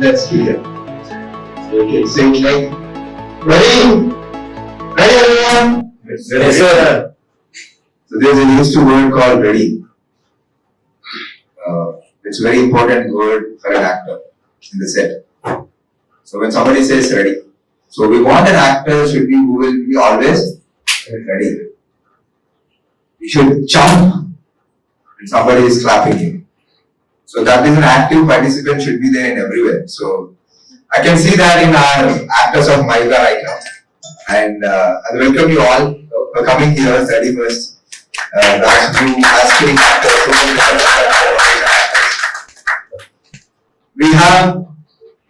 Let's begin. So you can say like, ready? Ready everyone? Yes, sir. So there's a used to word called ready. It's a very important word for an actor in the set. So when somebody says ready, so we want an actor should be who will be always ready. He should jump when somebody is clapping him. So that is an active participant should be there in everywhere. So I can see that in our actors of Mayuga right now. And I welcome you all for coming here 31st. Rajju, asking actors.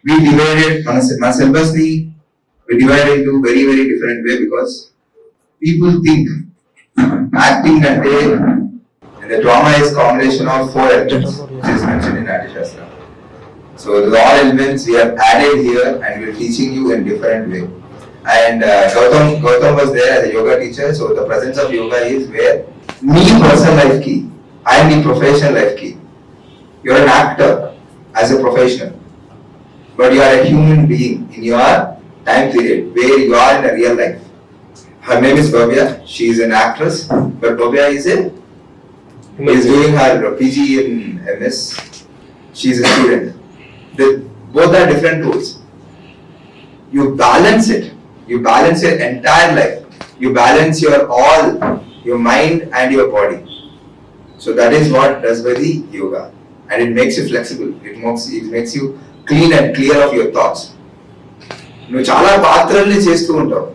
We divided మన syllabus we divided into very different way because people think acting and the drama is combination of 4 elements which is mentioned in Natya Shastra. So the all elements we have added here and we are teaching you in different way. And Gautam was there as a yoga teacher. So the presence of yoga is where me personal life key, I am the professional life key. You are an actor as a professional, but you are a human being in your time period where you are in a real life. Her name is Bhavya. She is an actress, but Bhavya is doing her PG in MS. She is a student. Both are different roles. You balance it. You balance your entire life. You balance your mind and your body. So that is what does by the yoga, and it makes you flexible. It makes you clean and clear of your thoughts. నువ్వు చాలా పాత్రల్ని చేస్తూ ఉంటావు,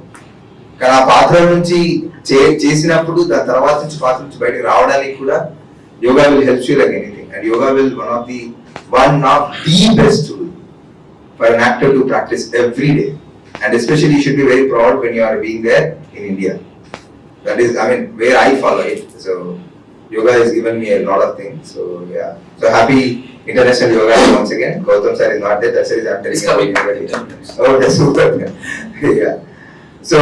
కానీ ఆ పాత్రల నుంచి చేసినప్పుడు దాని తర్వాత నుంచి పాత్ర నుంచి బయటకు రావడానికి కూడా yoga will help you like anything. And yoga will one of the best tool for an actor to practice every day. And especially you should be very proud when you are being there in India. That is, I mean, where I follow it. So yoga has given me a lot of things. So yeah. So happy International Yoga Day once again. Gautam sir is not there. That's the reason I'm telling you. Okay, super. Yeah. So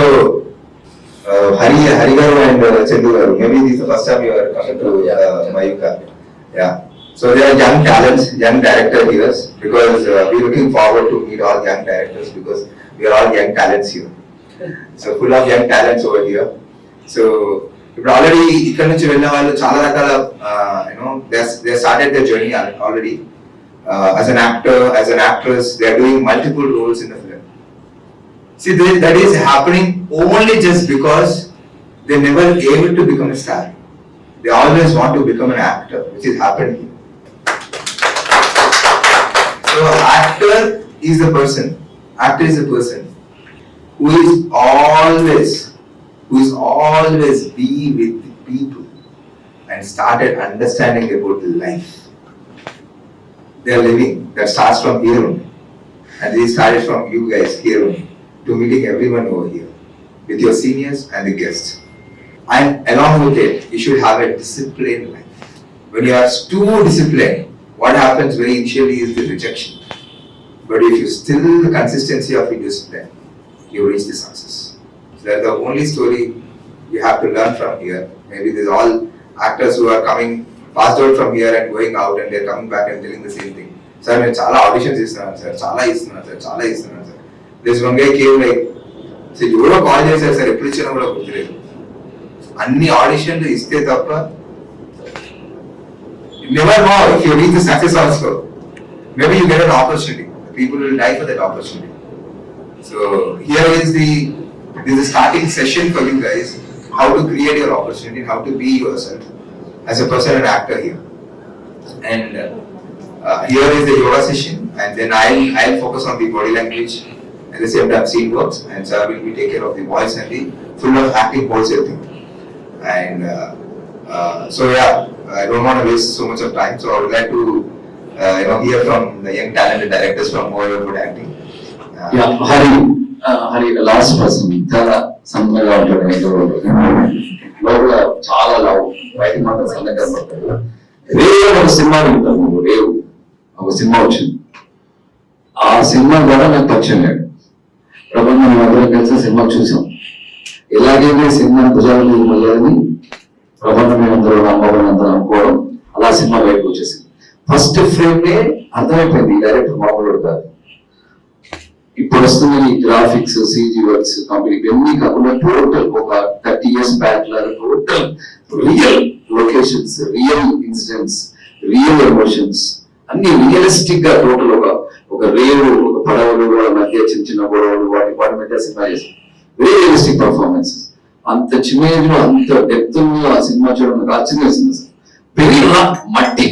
Hari Garu and Chendu Garu. Maybe this is the first time you are coming to Mayuga. Yeah. So there are young talents, young director here, because we're looking forward to meet all young directors because we are all young talents here. So full of young talents over here. So ఇప్పుడు already ఇక్కడ నుంచి వెళ్ళిన వాళ్ళు చాలా రకాల they started their journey already as an actor, as an actress. They are doing multiple roles in the film. See, that is happening only just because they never able to become a star. They always want to become an actor, which is happening. So actor is the person who is always be with the people and started understanding about the life they are living. That starts from here only, and this started from you guys here only to meeting everyone over here with your seniors and the guests. And along with it, you should have a disciplined life. When you are too disciplined, what happens very initially is the rejection. But if you still the consistency of your discipline, you reach the success. So that's the only story you have to learn from here. Maybe there's all actors who are coming passed out from here and going out and they're coming back and telling the same thing. Sir, నేను చాలా auditions ఇస్తున్నాను sir, చాలా ఇస్తున్నాను sir. There's one guy came like, sir ఎవరో call చేశారు sir, ఎప్పుడు ఇచ్చినా కూడా గుర్తులేదు. అన్ని ఆడిషన్లు ఇస్తే తప్ప you never know if you reach the success also. Maybe you get an opportunity. People will die for that opportunity. So here is the starting session for you guys, how to create your opportunity, how to be yourself as a person and actor here. And here is the yoga session, and then I'll focus on the body language at the same time scene works, and sir will be take care of the voice and the full of acting wholesale everything. And so yeah, I don't want to waste so much of time, so I would like to hear from the young talented directors from more good acting. Hari last person, చాలా సన్నగా ఉంటాడు, లోపల చాలా love, బయట మాత్రం సన్నగా పడతాడు. రేవు ఒక సినిమా ఉంటాను, రేవు ఒక సినిమా వచ్చింది. ఆ సినిమా ద్వారా నాకు పరిచయం లేడు. ప్రబంధం అందరం కలిసి సినిమా చూసాం. ఎలాగైతే సినిమా భుజాల మీద మళ్ళీ ప్రబంధం అందరూ అమ్మవారిని అందరూ అనుకోవడం, అలా సినిమా బయటకు వచ్చేసింది. ఫస్ట్ ఫ్రేమ్ నే అర్థమైపోయింది డైరెక్టర్ మామూలు కాదు. ఇప్పుడు వస్తున్న ఈ గ్రాఫిక్స్, CG వర్క్స్ కంపెనీ ఇవన్నీ కాకుండా టోటల్ ఒక 30 years బ్యాక్ లాగా total real locations, real incidents, real emotions అన్ని రియలిస్టిక్ గా టోటల్ ఒక రేవు, ఒక పడవలు, వాళ్ళ మధ్య చిన్న చిన్న గొడవలు, వాటి మధ్య సినిమా చేశారు. Very realistic performance. అంత చిన్న ఏజ్ లో అంత డెప్త్ ఆ సినిమా చూడడం నాకు ఆశ్చర్యం వేసింది. అసలు వెరీ మట్టి,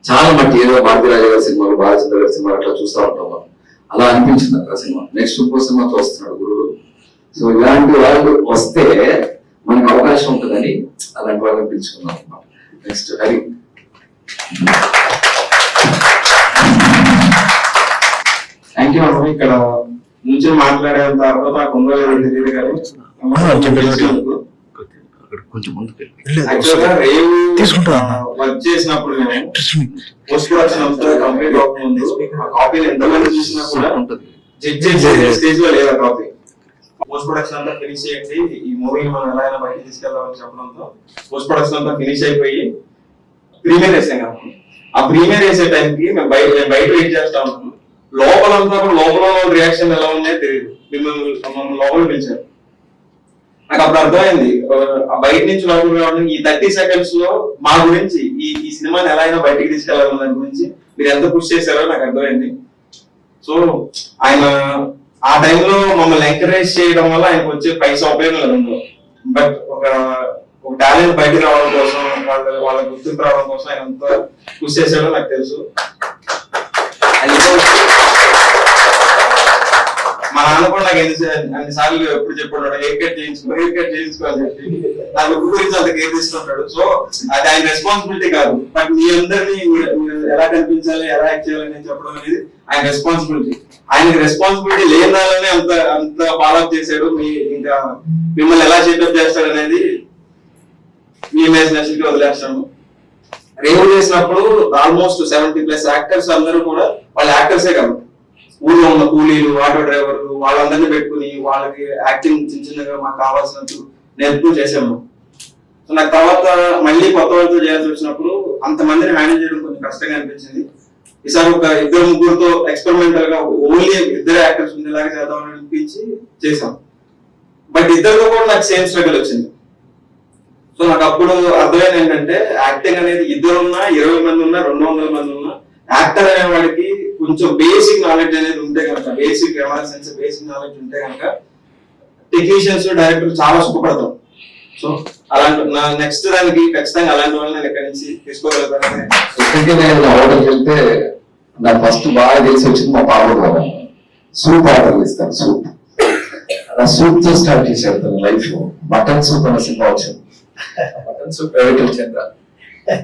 చాలా మట్టి. ఏదో భారతీరాజా గారి సినిమాలు, బాలచంద్ర గారి సినిమాలు అట్లా చూస్తూ ఉంటాం మనం. అలా అనిపించింది నాకు ఆ సినిమా. నెక్స్ట్ ఇంకో సినిమాతో వస్తున్నాడు గురువు. సో ఇలాంటి వాళ్ళు వస్తే మనకు అవకాశం ఉంటుందని అలాంటి వాళ్ళని పిలుచుకున్నాం అనమాట. నెక్స్ట్ హరి. థ్యాంక్ యూ అమ్మ. ఇక్కడ నుంచి మాట్లాడేంత అర్హత నాకు ఉందో లేదో తెలియదు కానీ యాక్చువల్గా రేవు వర్క్ చేసినప్పుడు నేను పోస్ట్ ప్రొడక్షన్ అంతా కంప్లీట్ అవ్వకముందు ఆ కాపీలు ఎంతమంది చూసినా కూడా జడ్జ్ చేసే స్టేజ్ లో లేదు ఆ కాపీ. పోస్ట్ ప్రొడక్షన్ అంతా ఫినిష్ చేయండి, ఈ మూవీని మనం ఎలా అయినా బయటకి తీసుకెళ్దామని చెప్పడంతో పోస్ట్ ప్రొడక్షన్ అంతా ఫినిష్ అయిపోయి ప్రీమియర్ వేసాం కదా. ఆ ప్రీమియర్ వేసే టైంకి మేము బయట వెయిట్ చేస్తా ఉన్నాము. లోపల రియాక్షన్ ఎలా ఉన్నాయో తెలియదు. మిమ్మల్ని లోపల పిలిచారు. నాకు అప్పుడు అర్థమైంది బయట నుంచి లోపల రావడానికి ఈ 30 seconds లో మా గురించి ఈ సినిమాని ఎలా అయినా బయటికి తీసుకెళ్లాలని దాని గురించి మీరు ఎంత పుష్ చేశారో నాకు అర్థమైంది. సో ఆయన ఆ టైంలో మమ్మల్ని ఎంకరేజ్ చేయడం వల్ల ఆయనకు వచ్చే పైసా ఉపయోగం లేదు. బట్ ఒక టాలెంట్ బయటకు రావడం కోసం, వాళ్ళ గుర్తింపు రావడం కోసం ఆయన అంతా పుష్ చేశాడో నాకు తెలుసు. మా నాన్న కూడా నాకు అన్ని సార్లు ఎప్పుడు చెప్పాడు హెయిర్ కట్ చేయించుకో అని చెప్పి నాకు గురించి అంత కేర్ తీసుకుంటాడు. సో అది ఆయన రెస్పాన్సిబిలిటీ కాదు, బట్ మీ అందరినీ ఎలా కనిపించాలి, ఎలా యాక్ట్ చేయాలని చెప్పడం అనేది ఆయన రెస్పాన్సిబిలిటీ. ఆయనకి రెస్పాన్సిబిలిటీ లేని దానిలోనే అంత ఫాలోఅప్ చేశాడు. ఇంకా మిమ్మల్ని ఎలా చెకప్ చేస్తాడు అనేది మీ ఇమాజినేషన్ కి వదిలేస్తాను. రేవు చేసినప్పుడు ఆల్మోస్ట్ 70+ యాక్టర్స్ అందరూ కూడా వాళ్ళ యాక్టర్సే కాదు, ఊళ్ళో ఉన్న కూలీలు, ఆటో డ్రైవర్లు, వాళ్ళందరినీ పెట్టుకుని వాళ్ళకి యాక్టింగ్ చిన్న చిన్నగా మాకు కావాల్సినట్టు నేర్పుతూ చేసాము. సో నాకు తర్వాత మళ్ళీ కొత్త వాళ్ళతో చేయాల్సి వచ్చినప్పుడు అంతమందిని హ్యాండిల్ చేయడం కొంచెం కష్టంగా అనిపించింది. ఈసారి ఒక 2-3 ఎక్స్పెరిమెంటల్ గా ఓన్లీ 2 యాక్టర్స్ ఉండేలాగా చేద్దామని అనిపించి చేసాం. బట్ ఇద్దరితో కూడా నాకు సేమ్ స్ట్రగుల్ వచ్చింది. సో నాకు అప్పుడు అర్థమైంది ఏంటంటే యాక్టింగ్ అనేది 2 ఉన్నా, 20 మంది ఉన్నా, 200 మంది ఉన్నా, యాక్టర్ అనే వాడికి కొంచెం బేసిక్ నాలెడ్జ్ అనేది ఉంటే కనుక, basic camera sense, basic knowledge ఉంటే కనుక టెక్నీషియన్స్, డైరెక్టర్ చాలా సుఖపడతాం. సో అలాంటి నా నెక్స్ట్ దానికి ఖచ్చితంగా అలాంటి వాళ్ళని నేను ఇక్కడి నుంచి తీసుకోగలుగుతానని. ఆర్డర్ వెళ్తే నాకు ఫస్ట్ బాగా తెలిసి వచ్చింది మా పాప సూప్ ఆర్డర్ ఇస్తాను. సూప్ అలా సూప్ తో స్టార్ట్ చేశారు తన లైఫ్. మటన్ సూప్ అనే సినిమా వచ్చింది. మటన్ సూప్ ప్రైవేట్ చంద్ర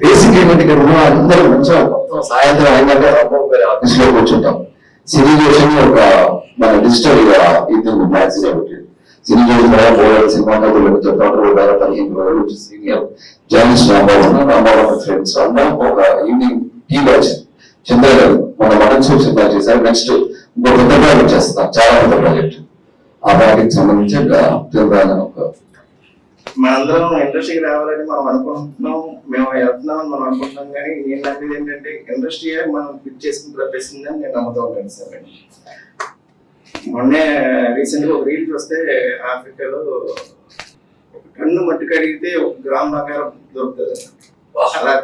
బేసిక్ ఏంటంటే ఇక్కడ ఉన్న అందరూ మంచిగా మొత్తం సాయంత్రం అయినాక ఆఫీస్ లో కూర్చుంటాం. సిరిజేషన్ ఒక మన డిజిటల్ ఇది మ్యాథ్స్ కాబట్టి సిరిజేషన్ cinema senior journalist Rambabu friends అందరం ఒక ఈవినింగ్ టీ వచ్చింది. చంద్ర గారు మన మటన్ సూప్ సినిమా చేశారు. నెక్స్ట్ ఇంకో పెద్ద ప్రాజెక్ట్ చేస్తాం, చాలా పెద్ద ప్రాజెక్ట్. ఆ ప్రాజెక్ట్ సంబంధించి ఒక మనందరం ఇండస్ట్రీకి రావాలని మనం అనుకుంటున్నాం, మేము వెళ్తున్నామని మనం అనుకుంటున్నాం. కానీ నేను నమ్మేది ఏంటంటే ఇండస్ట్రీ మనం ఫిట్ చేసుకుని ప్రవేశింది అని నేను నమ్ముతూ ఉంటాను సార్. మొన్నే రీసెంట్ గా ఒక రీల్ చూస్తే ఆఫ్రికాలో 1 టన్ను మట్టి కడిగితే 1 గ్రామ్ బంగారం దొరుకుతుంది. అలా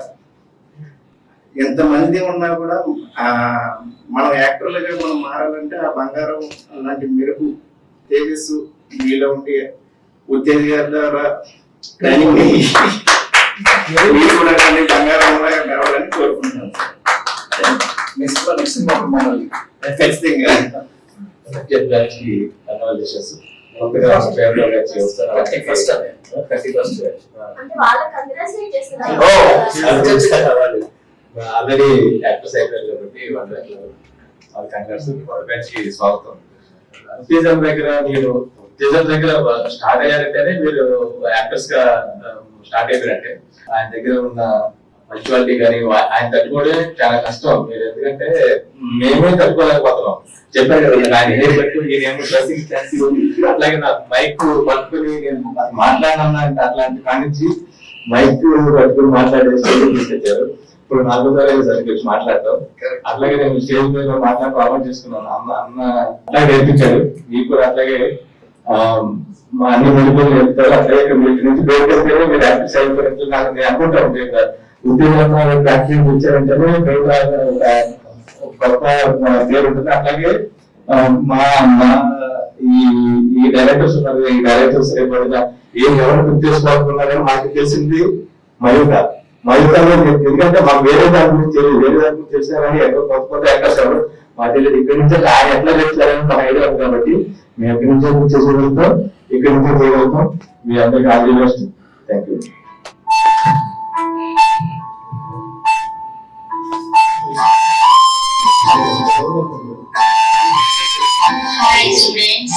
ఎంతమంది ఉన్నా కూడా మనం యాక్టర్లుగా మనం మారాలంటే ఆ బంగారం అలాంటి మెరుపు తేజస్సు మీలో ఉండి ఉత్తేజ గారి ద్వారా ట్రైనింగ్ మీరు కూడా బంగారం కావాలని కోరుకుంటున్నాను. ఆల్రెడీ యాక్టర్స్ అయిపోయారు కాబట్టి వాళ్ళ కంగ్రాట్స్. స్వాగతం. ఉత్తేజం దగ్గర స్టార్ట్ అయ్యారంటేనే మీరు యాక్టర్స్ గా స్టార్ట్ అయిపోయారంటే ఆయన దగ్గర ఉన్న పంచువాలిటీ కానీ ఆయన తట్టుకోవడమే చాలా కష్టం. మీరు ఎందుకంటే మేమే తట్టుకోలేకపోతున్నాం. చెప్పారు కదా ఆయన హెయిర్ పట్టుకుని నేనేమో డ్రెస్సింగ్ చేసి అట్లాగే నా మైక్ పట్టుకుని నేను మాట్లాడినా అంటే అట్లాంటి కానించి మైక్ పట్టుకుని మాట్లాడేసి తీసుకొచ్చారు. ఇప్పుడు 4వ తరగతి గురించి మాట్లాడతాం. అట్లాగే నేను స్టేజ్ మీద మాట్లాడుతూ అలవాటు చేసుకున్నాను. అన్న అట్లాగే నేర్పించారు. మీకు కూడా అట్లాగే మా అన్ని మెడికల్ చెప్తారు. అట్లాగే మీకు నుంచి బయటకు వెళ్తేనే మీరు యాక్టివ్ అయిపోయినట్లు నాకు నేను అనుకుంటాను. ఉద్యోగంలో ప్రాక్టీస్ ఇచ్చారంటేనే కొత్త పేరు ఉంటుంది. అట్లాగే మా ఈ డైరెక్టర్స్ ఉన్నారు. ఈ డైరెక్టర్స్ ఎవరు గుర్తు చేసుకోవాలనుకున్నారని మాకు తెలిసింది మయూకాలో, ఎందుకంటే మాకు వేరే దాని గురించి తెలియదు. వేరే దాని గురించి తెలిసినా కానీ ఎక్కడ కొత్త కొత్త యాక్టర్స్ ఎవరు మాకు తెలియదు. ఇక్కడి నుంచి ఆయన ఎట్లా చేస్తారని మాకు ఐడియా ఉంది కాబట్టి మేము ఎక్కడి నుంచో చేసేయగలుగుతాం, ఇక్కడి నుంచో చేయగలుగుతాం. మీ అందరికీ all the best. Thank you. Hi students,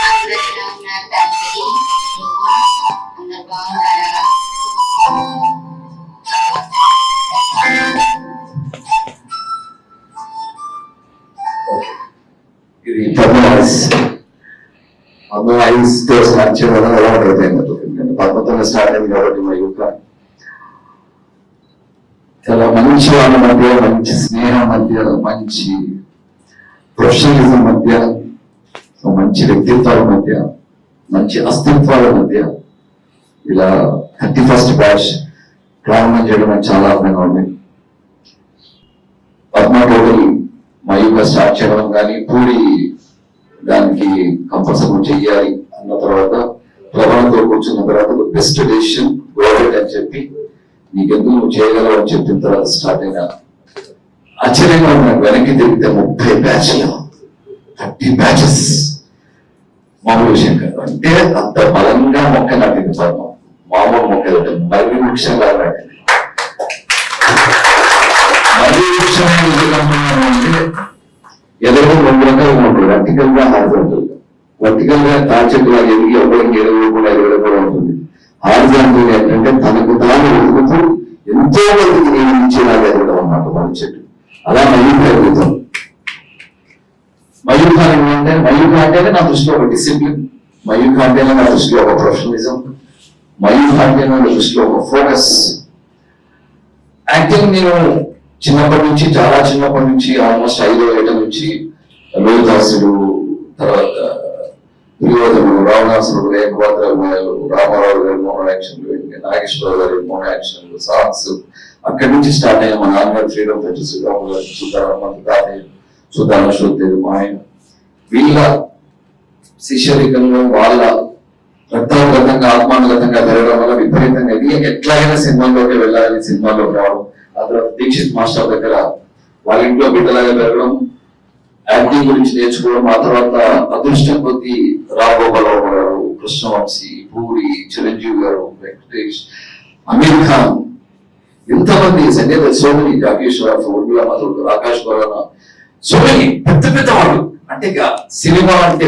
అందరూ ఎలా ఉన్నారు? తండ్రి అందరు బాగున్నారా? ఇది తో స్టార్ట్ చేయడం అలవాటు అయిపోయింది. పద్మతో స్టార్ట్ అయింది కాబట్టి మా యొక్క చాలా మంచి వాళ్ళ మధ్య, మంచి స్నేహం మధ్య, మంచి ప్రొఫెషనలిజం మధ్య, మంచి వ్యక్తిత్వాల మధ్య, మంచి అస్తిత్వాల మధ్య ఇలా 31st బ్యాచ్ ప్రారంభం చేయడం నాకు చాలా ఆనందంగా ఉంది. పద్మ టోటల్ మా యొక్క స్టార్ట్ చేయడం కానీ పూరి దానికి కంపల్సరీ చెయ్యాలి అన్న తర్వాత ప్రవణతో కూర్చున్న తర్వాత బెస్ట్ డెసిషన్ గవర్నమెంట్ అని చెప్పి నీకెందుకు నువ్వు చేయగలవు అని చెప్పిన తర్వాత స్టార్ట్ అయిన ఆశ్చర్యంగా ఉన్నాను. వెనక్కి తిరిగితే 30 బ్యాచ్లు, 30 బ్యాచెస్ మామూలు విషయం కాదు. అంటే అంత బలంగా మొక్క నాటింది పద్మ. మామూలు మొక్క మర్రి వృక్షం లాగా నాటింది. మర్రి వృక్షం అంటే ఎదురు 2 రకాలుగా ఉంటుంది. వర్టికల్ గా, హారిజాంటల్ గా. వర్టికల్ గా తాచెట్టుగా ఎదిగి ఎవరికి ఎదురు కూడా ఎదురు కూడా ఉంటుంది. హారిజాంటల్ గా ఏంటంటే తనకు తాను ఎదుగుతూ ఎంతో మందికి నేను ఇచ్చేలాగా ఎదగడం అన్నమాట మన చెట్టు. అలా మయూఖ ఎదుగుతాం. మయూఖ అంటే మయూఖ అంటేనే నా దృష్టిలో ఒక డిసిప్లిన్, మయూఖ అంటేనే నా దృష్టిలో ఒక ప్రొఫెషనలిజం, మయూఖ అంటే నా దృష్టిలో ఒక ఫోకస్. యాక్టింగ్ నేను చిన్నప్పటి నుంచి, చాలా చిన్నప్పటి నుంచి, ఆల్మోస్ట్ 5వ ఏట నుంచి లోహితాసుడు, తర్వాత దుర్యోధనుడు, రావణాసురుడు, ఏకపాత్రాలు, రామారావు గారి మోనో యాక్షన్లు, నాగేశ్వరరావు గారి మోనో యాక్షన్లు, సాంగ్స్ అక్కడి నుంచి స్టార్ట్ అయిన మా నాన్నగారు ఫ్రీడమ్ ఫైటర్ శ్రీరాములు గారు, సుధారామన్ తాతయ్య, సుధారాశ్వతేవి మా ఆయన, వీళ్ళ శిష్యరికంలో వాళ్ళ రక్తానుగతంగా, ఆత్మానుగతంగా పెరగడం వల్ల విపరీతంగా ఎట్లాగైనా సినిమాల్లోకి వెళ్ళాలని సినిమాల్లోకి రావడం. ఆ తర్వాత దీక్షిత్ మాస్టర్ దగ్గర వాళ్ళ ఇంట్లో బిడ్డలాగా పెరగడం, యాక్టింగ్ గురించి నేర్చుకోవడం. ఆ తర్వాత అదృష్టం కొద్దీ రాఘోపాలరావు గారు, కృష్ణవంశీ, పూరి, చిరంజీవి గారు, వెంకటేష్, అమీర్ ఖాన్, ఎంతమంది సంగీత సోమని, రాకేష్ రావు, ఉర్మిళ మాధవ్, ఆకాష్ బరానా, సోమని పెద్ద పెద్ద వాళ్ళు. అంటే సినిమా అంటే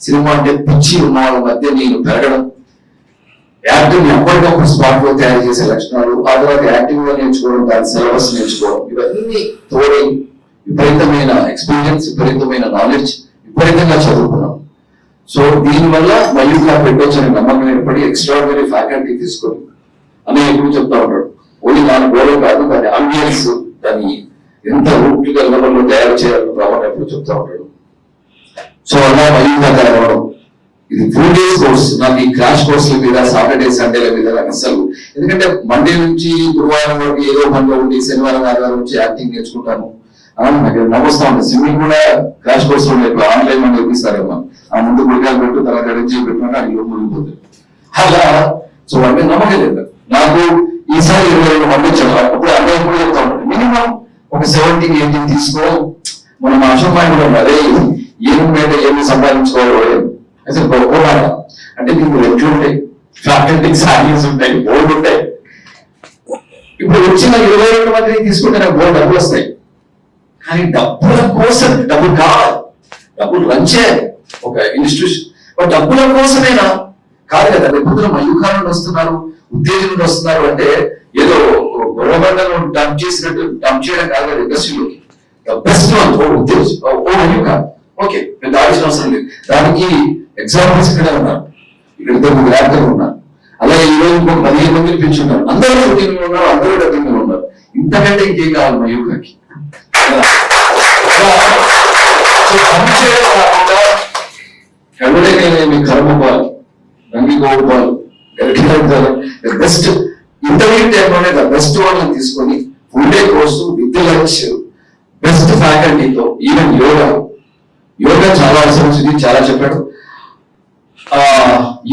సినిమా అంటే పిచ్చి ఉన్న వాళ్ళ మధ్య నేను పెరగడం, యాక్టింగ్ ఎప్పటికప్పుడు స్పాట్ లో తయారు చేసే లక్షణాలు, ఆ తర్వాత యాక్టింగ్ లో నేర్చుకోవడం, దాని సిలబస్ నేర్చుకోవడం, ఇవన్నీ తోడై విపరీతమైన ఎక్స్పీరియన్స్, విపరీతమైన నాలెడ్జ్, విపరీతంగా చదువుకున్నాం. సో దీనివల్ల మయూఖ పెట్టొచ్చని నమ్మకం ఏర్పడి ఎక్స్ట్రాడినరీ ఫ్యాకల్టీ తీసుకొని అని ఎప్పుడు చెప్తా ఉంటాడు. ఓన్లీ దాని గోడ కాదు, దాని ఆంబియన్స్, దాన్ని ఎంత రూట్గా లెవెల్లో తయారు చేయాలని ప్రభావం ఎప్పుడు చెప్తా ఉంటాడు. సో అలా మయూఖ తయారవడం, ఇది 4 days కోర్స్. నాకు ఈ క్రాష్ కోర్సుల మీద, సాటర్డే సండేల మీద నాకు అసలు, ఎందుకంటే మండే నుంచి గురువారం వరకు ఏదో పనిలో ఉండి శనివారం ఆదివారం నుంచి యాక్టింగ్ నేర్చుకుంటాను. నాకు నవ్వుస్తా ఉంటుంది. స్విమ్మింగ్ కూడా క్రాష్ కోర్స్ ఇప్పుడు ఆన్లైన్ లో నేర్పిస్తారేమో, ఆ ముందు గుడికాలు పెట్టు, తర్వాత ఎడెంజీ పెట్టుకుంటే అది మునిగిపోతుంది. అలా సో అంటే నమ్మకం లేదు నాకు. ఈసారి 22 పంపించాను. అప్పుడు అన్నీ కూడా చెప్తా ఉంటాను, మినిమం ఒక 17-18 తీసుకో. మనం అశోకాన్ని కూడా అదే ఏం మీద ఏమి సంపాదించుకోవాలి అసలు గొప్ప. అంటే దీనికి రెట్లు ఉంటాయి, ఫ్యాకల్టీ సాలీస్ ఉంటాయి, బోర్డు ఉంటాయి. ఇప్పుడు వచ్చిన 22 మందిని తీసుకుంటే నాకు బోర్డు డబ్బులు వస్తాయి. కానీ డబ్బుల కోసం, డబ్బులు కావాలి, డబ్బులు రన్ చేయాలి ఒక ఇన్స్టిట్యూషన్. డబ్బుల కోసమేనా? కాదు కదా. రేపు మయూఖ నుండి వస్తున్నారు, ఉత్తేజం నుండి వస్తున్నారు అంటే ఏదో గొడవబండను డంప్ చేసినట్టు డంప్ చేయడం కాదు కదా ఇండస్ట్రీలోకి. బెస్ట్ వన్ ఓ ఉత్తేజ్, ఓ మయూఖ, ఓకే పెద్ద ఆలోచన అవసరం లేదు. దానికి ఎగ్జాంపుల్స్ ఇక్కడే ఉన్నారు. ఇక్కడ 9 యాక్టర్లు ఉన్నారు. అలాగే ఈ రోజు ఇంకొక 15 మందిని పెంచున్నారు, అందరూ షూటింగ్ ఉన్నారు, అందరూ డబ్బింగ్ ఉన్నారు. ఇంతకంటే ఇంకేం కావాలి మా యోగాకి? ఎవరికైనా కర్మపాలు, రంగిగోపాలు, బెస్ట్ ఇంటర్వ్యూ టైంలోనే బెస్ట్ వాళ్ళని తీసుకొని full day course with lunch best ఫ్యాకల్టీతో, ఈవెన్ యోగా చాలా అవసరం, చాలా చెప్పాడు.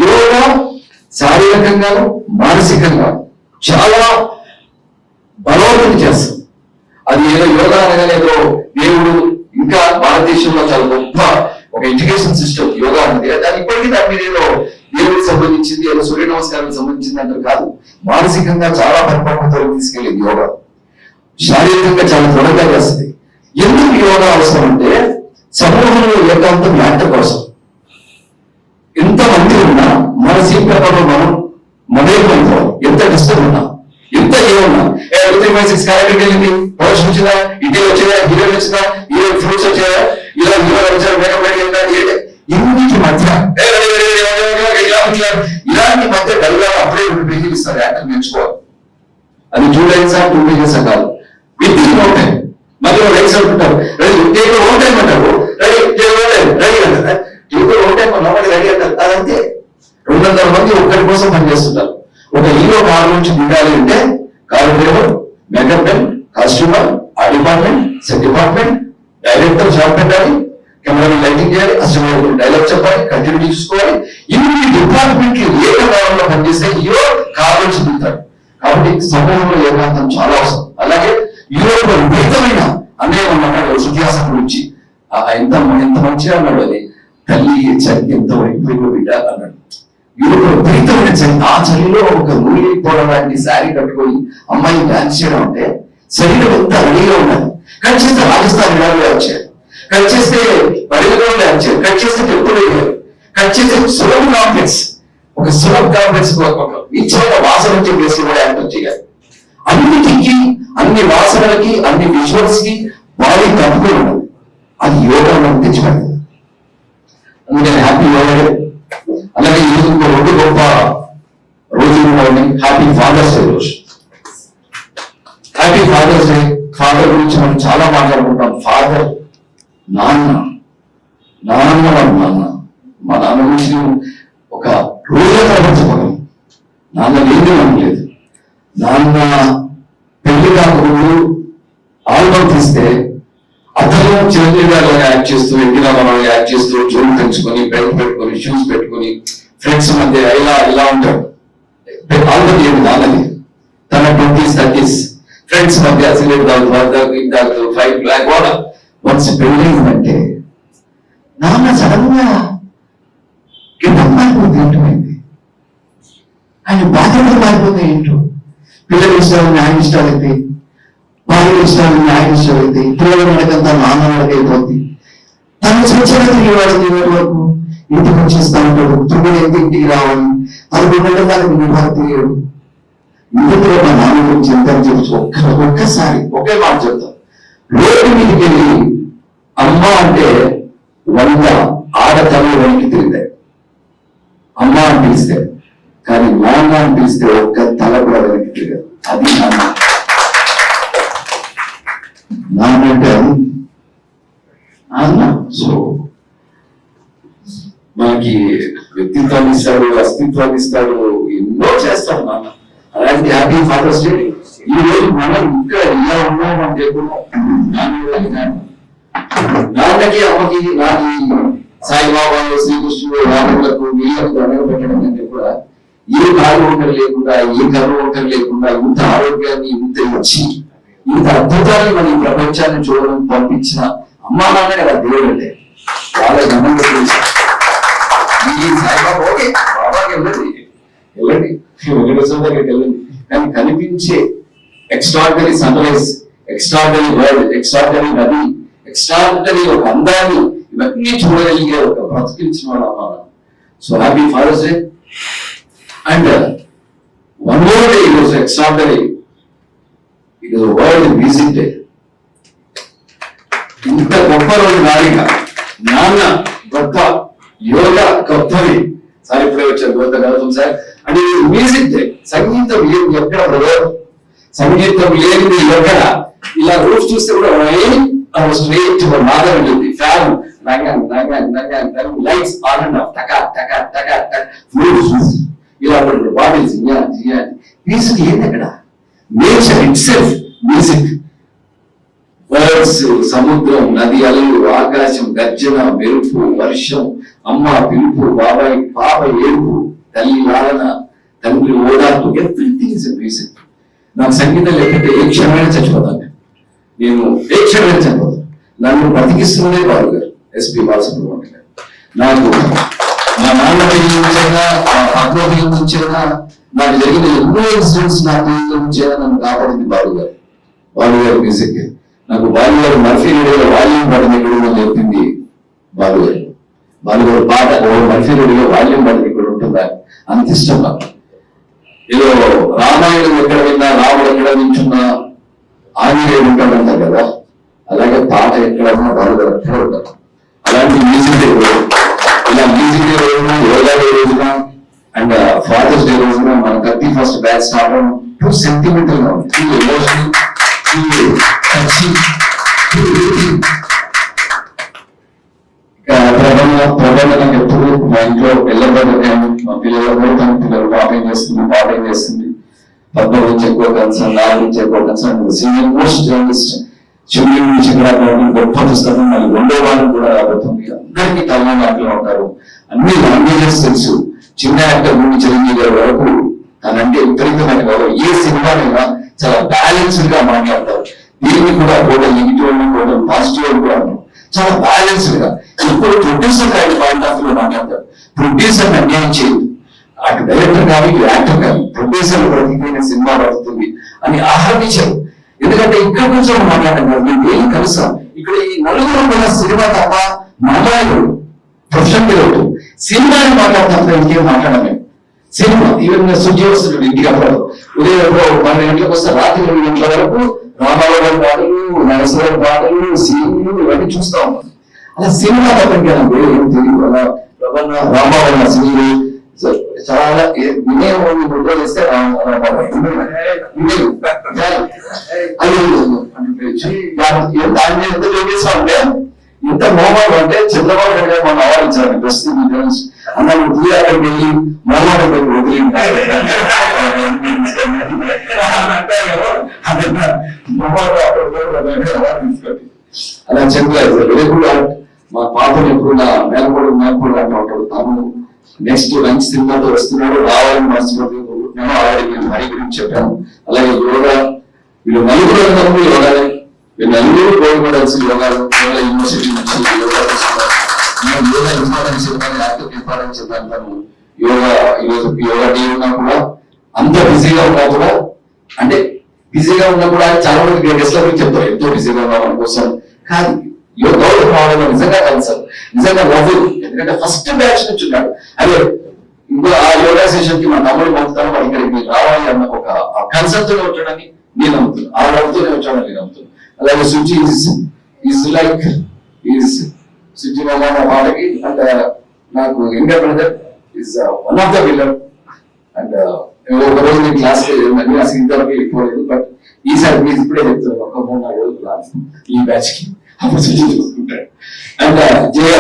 యోగా శారీరకంగా మానసికంగా చాలా బలోపేతం చేస్తుంది. అది ఏదో యోగా అనగానే ఏదో దేవుడు, ఇంకా భారతదేశంలో చాలా గొప్ప ఒక ఎడ్యుకేషన్ సిస్టమ్ యోగా అనేది. దాని ఇప్పటికీ దాని మీద ఏదో దేవుడికి సంబంధించింది, ఏదో సూర్య నమస్కారానికి సంబంధించింది అంటారు కాదు. మానసికంగా చాలా పరిపక్వతలకు తీసుకెళ్ళేది యోగా. శారీరకంగా చాలా త్వరగా చేస్తుంది. ఎందుకు యోగా అవసరం అంటే సమూహంలో ఏకాంతం మ్యాటర్ కోసం. ఎంతమంది ఉన్నా మన సీట్ పేపర్లో మనం మొదలైపోతాం. ఎంత డిస్టర్బ్ ఉన్నా, ఎంత ఏమన్నా, 2-3-6 క్యారెక్టర్ వెళ్ళింది, ప్రొడక్షన్ వచ్చిందా, ఇంటికి వచ్చిందా, హీరోయిన్ వచ్చిందా, హీరో ఫ్రూట్స్ వచ్చాయా, ఇలా హీరో వచ్చారు, మేకప్ ఇన్నిటి మధ్య ఇలాంటి మధ్య డల్గా అప్పుడే 2 పేజీలు ఇస్తారు. యాక్టర్ నేర్చుకోవాలి. అది 2 లైన్స్ 2 పేజెస్ కాదు, విత్ ఇన్ నో టైం. మళ్ళీ రైట్స్ అనుకుంటారు, రెడీ టేక్ ఓన్ టైం అంటారు, రెడీ రెడీ అంటారు, టేక్ ఓన్ టైం నమ్మడి రెడీ అంటారు. అదంతే. 200 మంది ఒక్కరి కోసం పనిచేస్తుంటారు. ఒక హీరో కారు నుంచి దిగాలి అంటే car driver, makeup men, costumer, ఆ department, set department, director job పెట్టాలి, కెమెరా లైటింగ్ చేయాలి, అసలు డైలాగ్ చెప్పాలి, కంటిన్యూటీ చూసుకోవాలి. ఇన్ని డిపార్ట్మెంట్ ఏకకాలంలో పనిచేస్తే హీరో కారు నుంచి దిగుతాడు. కాబట్టి సమూహంలో ఏకాంతం చాలా అవసరం. అలాగే యూరోప్ విపరీతమైన అన్నయ్య అన్నాడు ఇతిహాసం గురించి, ఎంత మంచిగా అన్నాడు. అది తల్లి చలి ఎంత వైపు బిడ్డ అన్నాడు. యూరోప్ విపరీతమైన చలి, ఆ చలిలో ఒక నూనె పొడ లాంటి శారీ కట్టుకొని అమ్మాయి డాన్స్ చేయడం అంటే శరీరం అంతా రెడీగా ఉండాలి. కట్ చేస్తే రాజస్థాన్ విడాలో వచ్చారు, కట్ చేస్తే పరిగణలో వచ్చారు, కట్ చేస్తే టెంపుల్ అయ్యారు, కట్ చేస్తే సులభ కాంప్లెక్స్, ఒక సులభ కాంప్లెక్స్ నిశ్చయ వాసన వచ్చే ప్లేస్ కూడా యాక్టర్ చేయాలి. అన్నిటికీ, అన్ని వాసనలకి, అన్ని విజువల్స్ కి బాడీ తప్పుతూ ఉండదు. అది యోగా మనకు తెచ్చిపెడుతుంది. అందుకని హ్యాపీ యోగా డే. అలాగే ఈరోజు 2 గొప్ప రోజులు ఉన్నాయి. హ్యాపీ ఫాదర్స్ డే రోజు. Happy Father's Day. ఫాదర్ గురించి మనం చాలా మాట్లాడుకుంటాం. ఫాదర్, నాన్న మా నాన్న గురించి ఒక రోజులో కనిపించకూడదు. నాన్న లేదు అనలేదు. నాన్న పెళ్లి కాకముందు ఆల్బమ్ తీస్తే అతను చిరంజీవి గారు యాక్ట్ చేస్తూ, ఎన్టీ రామారావు యాక్ట్ చేస్తూ, జోలు పెంచుకొని, బెల్ట్ పెట్టుకొని, షూస్ పెట్టుకొని, ఫ్రెండ్స్ మధ్య ఇలా ఉంటాడు. ఆల్బమ్ ఏమి నాన్నది. తన 20s 30s ఫ్రెండ్స్ మధ్య సిగరెట్ తాగుతూ ఫైట్ బ్లాక్ కూడా వన్స్ పెళ్ళిందంటే నాన్న సడన్ గా మారిపోతే ఏంటమైంది, ఆయన బాధ్యతలు మారిపోతే ఏంటో. పిల్లల ఇష్టాలని ఆయన ఇష్టాలు అయితే, భార్య ఇష్టాలని ఆయన ఇష్టాలు అయితే, పిల్లల నడకంతా నాన్న నడకైపోతుంది. తను స్వచ్ఛంగా తిరిగేవాడు వరకు ఇంటికి వచ్చేస్తా ఉంటాడు. 9 ఇంటికి రావాలి, 11 గంటల దానికి విభాగం తెలియడు. ఇంటిలో మా నాన్న గురించి ఎంత చెప్పచ్చు. ఒక్కసారి ఒకే మాట చెప్తాను. రోడ్డు మీదకి వెళ్ళి అమ్మ అంటే 100 ఆడతలు వెనక్కి తిరుగుతాయి. అమ్మ అని పిలిస్తే, కానీ నాన్న అని పిలిస్తే ఒక్క తల కూడా వెనక్కి తిరగదు. అది నాన్న. నాన్న అంటే అది నాన్న. సో మనకి వ్యక్తిత్వాన్ని ఇస్తాడు, అస్తిత్వాన్ని ఇస్తాడు, ఎన్నో చేస్తాడు నాన్న. అలాంటి హ్యాపీ ఫాదర్స్ డే. ఈ రోజు మనం ఇంకా ఇలా ఉన్నాం అని చెప్పుకున్నాం. నాన్నకి అమ్మకి, నాకి సాయిబాబా, శ్రీకృష్ణుడు, రాములకు, వీళ్ళకు అడగ పెట్టడం కంటే కూడా ఏ కాలు వంకర లేకుండా, ఏ కర్మ వంకర లేకుండా, ఇంత ఆరోగ్యాన్ని ఇంత ఇచ్చి, ఇంత అద్భుతాన్ని మన ఈ ప్రపంచాన్ని చూడడం పంపించిన అమ్మా నాన్న కదా దేవుడు అంటే. వాళ్ళ గమనంగా తెలుసు. ఈ సాయిబాబా ఓకే, బాబాకి వెళ్ళండి వెంకటేశ్వర దగ్గరికి వెళ్ళండి, కానీ కనిపించే extraordinary sunrise, extraordinary world, extraordinary నది, ఎక్స్ట్రాడినరీ ఒక అందాన్ని ఇవన్నీ చూడగలిగే ఒక బ్రతికించిన వాడు అమ్మ. So happy Father's Day. And one more day it was extraordinary. It was world music day. ఇంత గొప్ప రోజు నాడిగా నాన్న గొప్ప, యోగా గొప్పది. సార్ ఇప్పుడే వచ్చారు గౌతమ్ సార్. అంటే మ్యూజిక్ సంగీతం లేదు ఎక్కడ బ్రదర్, సంగీతం లేనిది ఎక్కడ. ఇలా రోజు చూస్తే కూడా స్ట్రేట్ బాగా ఉంటుంది. Fan lights on and off టకా టకా టకా టక్ ఇలా బాటిల్స్ మ్యూజిక్ ఏంది అక్కడ? Nature itself music. Birds, సముద్రం, నది అలలు, ఆకాశం, గర్జన, మెరుపు, వర్షం, అమ్మ పిలుపు, బాబాయ్ పాప ఏడుపు, తల్లి లాలన, తండ్రి ఓదార్పు, ఎవ్రీథింగ్ ఇస్ మ్యూజిక్. నాకు సంగీతం లేకపోతే ఏ క్షణమైనా చచ్చిపోతాను. నేను ఏ క్షణమైనా చచ్చిపోతాను. నన్ను బతికిస్తున్నదే బాబు గారు, ఎస్పి బాలసుబ్రహ్మణ్యం గారు. నాకు మా నాన్న నుంచైనా, మా అగ్రోహి నుంచైనా, నాకు జరిగిన ఎన్నో ఇన్సిడెంట్స్ నాకు నుంచైనా నన్ను కాపాడింది బాబు గారు. బాబు గారు మ్యూజిక్. నాకు బాలు గారు మర్ఫీ రేడియోలో వాల్యూమ్ బటన్ ఎక్కడ చెప్పింది బాలు గారు. బాలు గారు పాట మర్ఫీ రేడియోలో వాల్యూమ్ బటన్ ఇక్కడ ఉంటుందా, అంత ఇష్టం నాకు. ఏదో రామాయణం ఎక్కడ విన్నా, రాముడు ఎక్కడ నించున్నా ఆంజనేయుడు ఉంటాడంటారు కదా, అలాగే పాట ఎక్కడ ఉన్నా బాలు గారు ఎక్కడ ఉంటారు. అలాంటి మ్యూజిక్ డే రోజు, ఇలా మ్యూజిక్ డే రోజున, యోగా డే రోజున అండ్ ఫాదర్స్ డే రోజున మన 31st బ్యాచ్ స్టార్ట్ అవడం టూ సెంటిమెంటల్ గా ఉంది, టూ ఎమోషనల్, ప్రబంధనకు ఎప్పుడు మా ఇంట్లో వెళ్ళబడ్డాను. మా పిల్లలు పిల్లలు పాప ఏం చేస్తుంది, పాట ఏం చేస్తుంది, పద్మ గురించి ఎక్కువ కన్సర్న్, నా గురించి ఎక్కువ కన్సర్న్. సీనియర్ మోస్ట్ జర్నలిస్ట్ చెవుల నుంచి గొప్ప పుస్తకం మళ్ళీ 2వ వారం కూడా రాబోతుంది. అందరికీ తమిళనాడులో ఉంటారు, అన్ని లాంగ్వేజెస్ తెలుసు. చిన్న యాక్టర్ నుండి చిరంజీవి గారి వరకు తనంటే విపరీతమైన గౌరవం. ఏ సినిమానైనా చాలా బ్యాలెన్స్డ్ గా మాట్లాడతారు. దీన్ని కూడా టోటల్ నెగిటివ్ టోటల్ పాజిటివ్ కూడా చాలా బ్యాలెన్స్డ్ గా. ఇప్పుడు ప్రొడ్యూసర్ గారి పాయింట్ ఆఫ్ వ్యూ మాట్లాడతారు. ప్రొడ్యూసర్ అన్యాయం చేయదు, అటు డైరెక్టర్ కానీ ఇటు యాక్టర్ కానీ. ప్రొడ్యూసర్ బ్రతికిపోయిన సినిమా బ్రతుకుతుంది అని ఆహ్వానించారు. ఎందుకంటే ఇక్కడ కొంచెం మాట్లాడడం కాదు, మేము ఏం కలుస్తాం. ఇక్కడ ఈ నలుగురు కూడా సినిమా తప్ప మాట్లాడరు, ప్రొఫెషనల్ సినిమాని మాట్లాడుతాం, ఇంకేం మాట్లాడమే. సినిమా ఈవెన్ సుజీ వస్తుంది ఇంటికి అప్పుడు ఉదయం 12 గంటలకు వస్తే రాత్రి 2 గంటల వరకు రామారావు గారి పాటలు, నరసింహ పాటలు, సీన్లు ఇవన్నీ చూస్తా ఉన్నాం. అలా సినిమా తప్పకి ఏం తెలియదు. అలా రామారావు సీన్లు చాలా వినయం గుర్తు చేస్తే ఎంత చూపిస్తా ఉంటే ఇంత మోహం అంటే చంద్రబాబు నాయుడు గారు మనం ఆవరించాలి. ప్రస్తుతం అన్న నువ్వు అక్కడికి వెళ్ళి మోహన్ వదిలి అలా చెప్పలేదు. మా పాపను ఎప్పుడు నా మేనకోడు అంటాడు. తను నెక్స్ట్ మంచి సినిమాతో వస్తున్నాడు, రావాలని మర్చిపోతున్నాను. ఆల్రెడీ నేను హరి గురించి చెప్పాను. అలాగే యోగా, వీళ్ళు నలుగురు అందరూ యోగాలే. వీళ్ళు నలుగురు గోల్డ్ మెడల్స్ యోగాలు, యోగా యూనివర్సిటీ నుంచి యోగా తీసుకున్నారు. నేను యోగా ఇంపార్టెన్స్ చెప్పాను, యాక్టివ్ ఇంపార్టెన్స్ చెప్పాను. యోగా ఈరోజు యోగా డే ఉన్నా కూడా, అంత బిజీగా ఉన్నా కూడా, అంటే బిజీగా ఉన్నా కూడా చాలా మంది గెస్ట్ గురించి చెప్తారు ఎంతో బిజీగా ఉన్నాం మన కోసం. కానీ యోగా రావడం నిజంగా కన్సర్న్, నిజంగా లవ్. ఎందుకంటే ఫస్ట్ బ్యాచ్ నుంచి ఉన్నాడు. అదే ఇంకో ఆ యోగా సెషన్ కి మా తమ్ముడు పంపుతాను, వాడు ఇక్కడికి రావాలి అన్న ఒక కన్సర్న్ తో వచ్చాడని నేను నమ్ముతున్నాను. ఆ లవ్తోనే వచ్చాడని నేను నమ్ముతున్నాను. అలాగే సుజి ఈజ్ లైక్ సుజి మా వాళ్ళకి అండ్ నాకు younger brother is one of the విల్లర్. అండ్ ఒక రోజు నేను క్లాస్కి వెళ్ళిందండి, అసలు ఇంతవరకు వెళ్ళిపోలేదు. బట్ ఈసారి మీరు ఇప్పుడే చెప్తాను, ఒక 3-4 రోజులు ఈ బ్యాచ్ కి అప్పుడు సుజి చూసుకుంటాడు. And Jaya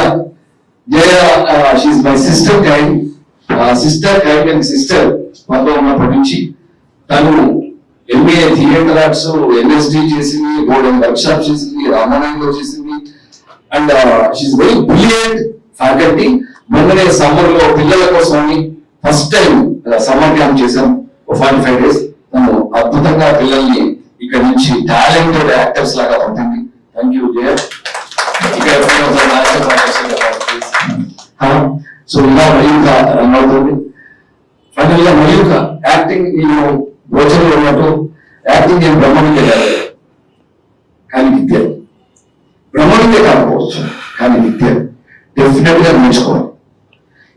she's my sister kind. Sister మనలో ఉన్నప్పటి నుంచి తను MBA థియేటర్ ఆర్ట్స్, LSD చేసింది, గోల్డెన్ వర్క్ షాప్ చేసింది, రామాయణంలో చేసింది. And she's very brilliant faculty. మొన్ననే సమ్మర్ లో పిల్లల కోసం ఫస్ట్ టైం సమ్మర్ క్యాంప్ చేశాం 45 days. తను అద్భుతంగా పిల్లల్ని ఇక్కడ నుంచి టాలెంటెడ్ యాక్టర్స్ లాగా పంపింది. Thank you Jaya. సో ఇలా మయూక రన్ అవుతుంది. ఫైనల్ గా మయూక యాక్టింగ్ నేను భోజనం ఉన్నట్టు యాక్టింగ్ నేను బ్రహ్మవిద్య కాదు, కానీ విద్య. బ్రహ్మవిద్య కాకపోవచ్చు, కానీ విద్య డెఫినెట్ గా నేర్చుకోవాలి.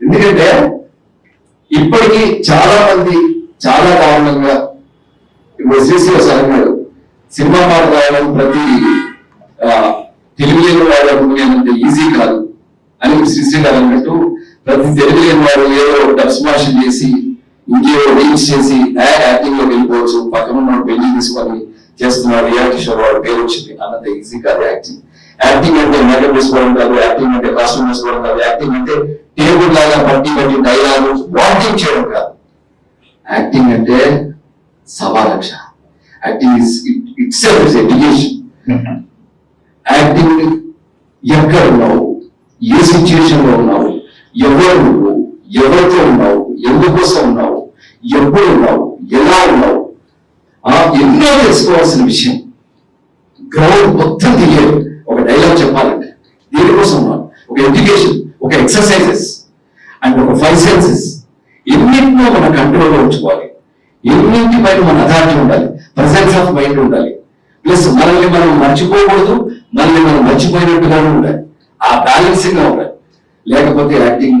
ఎందుకంటే ఇప్పటికీ చాలా మంది చాలా కారణంగా ఇప్పుడు శ్రీశ్రీ అన్నాడు, సినిమా మాట రాయడం ప్రతి తెలుగు లేని వాడు ఈజీ కాదు అని శ్రీశ్రీ గారు అన్నట్టు, ప్రతి తెలుగు లేని వాడు ఏదో డబ్స్ భాష చేసి ఇంకేవో రీల్స్ చేసి యాక్టింగ్ లో వెళ్ళిపోవచ్చు, పక్కన ఉన్న పెళ్లి తీసుకొని చేస్తున్న రియాలిటీ షో వాడు పేరు వచ్చింది అన్నంత ఈజీ కాదు యాక్టింగ్. యాక్టింగ్ అంటే మేకప్ వేసుకోవడం కాదు, యాక్టింగ్ అంటే కాస్ట్యూమ్ వేసుకోవడం కాదు, యాక్టింగ్ అంటే టేబుల్ లాగా బట్టి డైలాగ్ వాకింగ్ చేయడం కాదు. యాక్టింగ్ అంటే 1,00,000. Acting it self is education. Acting ఎక్కడ ఉన్నావు, ఏ సిచ్యుయేషన్ లో ఉన్నావు, ఎవరు నువ్వు, ఎవరితో ఉన్నావు, ఎందుకోసం ఉన్నావు, ఎప్పుడు ఉన్నావు, ఎలా ఉన్నావు, ఎన్నో తెలుసుకోవాల్సిన విషయం. గ్రౌండ్ మొత్తం తెలియదు. ఒక డైలాగ్ చెప్పాలంటే దీనికోసం ఉన్నాను. ఒక ఎడ్యుకేషన్, ఒక ఎక్సర్సైజెస్ అండ్ ఒక 5 సెన్సెస్ ఎన్నింటినో మన కంట్రోల్లో ఉంచుకోవాలి. ఎన్నింటి పైన మన అథారిటీ ఉండాలి, ప్రెసెన్స్ ఆఫ్ మైండ్ ఉండాలి. ప్లస్ మనల్ని మనం మర్చిపోకూడదు, మనల్ని మనం మర్చిపోయినట్టుగానే ఉండాలి. ఆ బ్యాలెన్సింగ్ గా ఉండాలి. లేకపోతే యాక్టింగ్